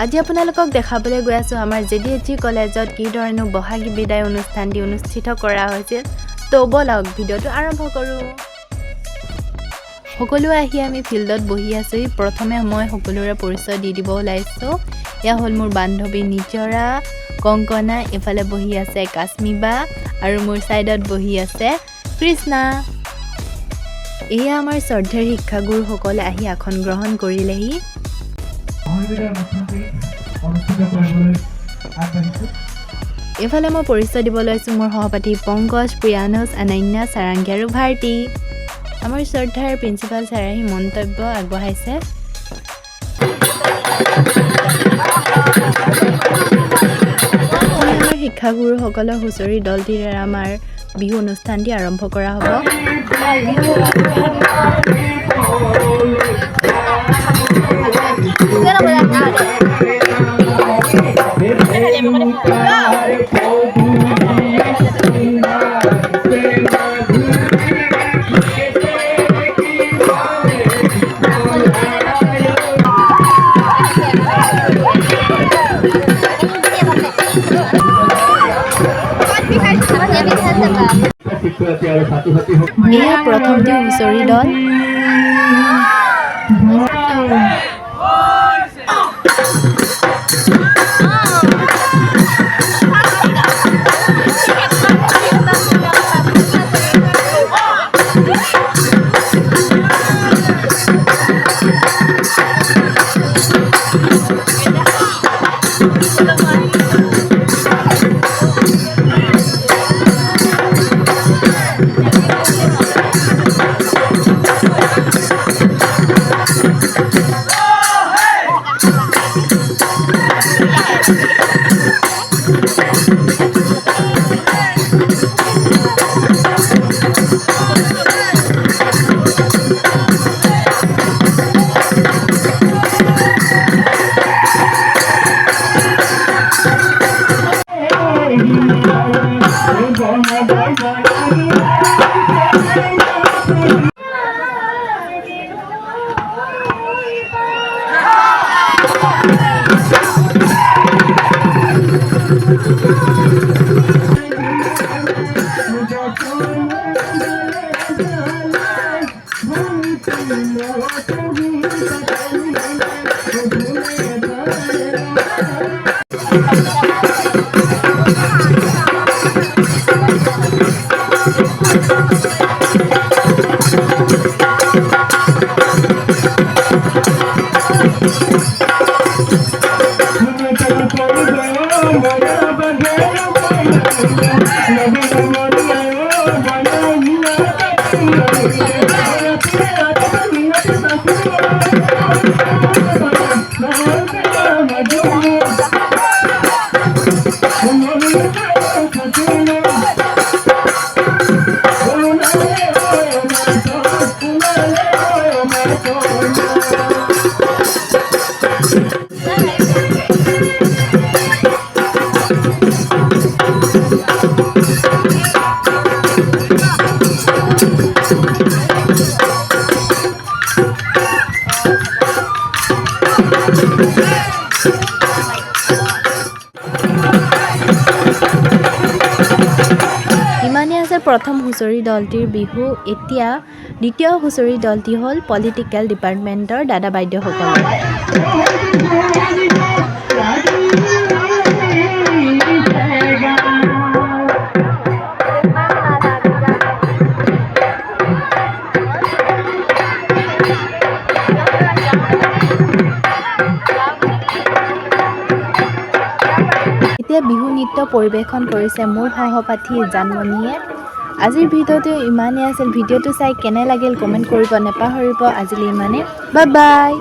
আজি আপোনালোকক দেখাবলৈ গৈ আছোঁ আমাৰ JDHG কলেজত কি ধৰণে বহাগী বিদায় অনুষ্ঠানটি অনুষ্ঠিত কৰা হৈছিল। তো বলক ভিডিঅ'টো আৰম্ভ কৰোঁ। সকলো আহি আমি ফিল্ডত বহি আছোঁ। প্ৰথমে মই সকলোৰে পৰিচয় দি দিব ওলাইছোঁ। এয়া হ'ল মোৰ বান্ধৱী নিজৰা, কংকনা, এফালে বহি আছে কাশ্মীবা আৰু মোৰ ছাইডত বহি আছে কৃষ্ণা। এয়া আমাৰ শ্ৰদ্ধেৰ শিক্ষাগুৰুসকলে আহি আসন গ্ৰহণ কৰিলেহি। এফালে মই পৰিচয় দিব লৈছোঁ মোৰ সহপাঠী পংকজ, প্ৰিয়ানুজ, অনন্যা, সাৰাংগী আৰু ভাৰতী। আমাৰ শ্ৰদ্ধাৰ প্ৰিন্সিপাল ছাৰে আহি মন্তব্য আগবঢ়াইছে। আমাৰ শিক্ষাগুৰুসকলৰ হুঁচৰি দলটিৰে আমাৰ বিহু অনুষ্ঠানটি আৰম্ভ কৰা হ'ব। এয়া প্ৰথমটো হুঁচৰি দল। ইমানেই আছে প্ৰথম হুঁচৰি দলটিৰ বিহু। এতিয়া দ্বিতীয় হুঁচৰি দলটি হ'ল পলিটিকেল ডিপাৰ্টমেণ্টৰ দাদা বাইদেউসকল। এতিয়া বিহু নৃত্য পৰিৱেশন কৰিছে মোৰ সহপাঠী জানমণিয়ে। আজিৰ ভিডিঅ'টো ইমানেই আছিল। ভিডিঅ'টো চাই কেনে লাগিল কমেণ্ট কৰিব নাপাহৰিব। আজিলৈ ইমানে, বাই বাই।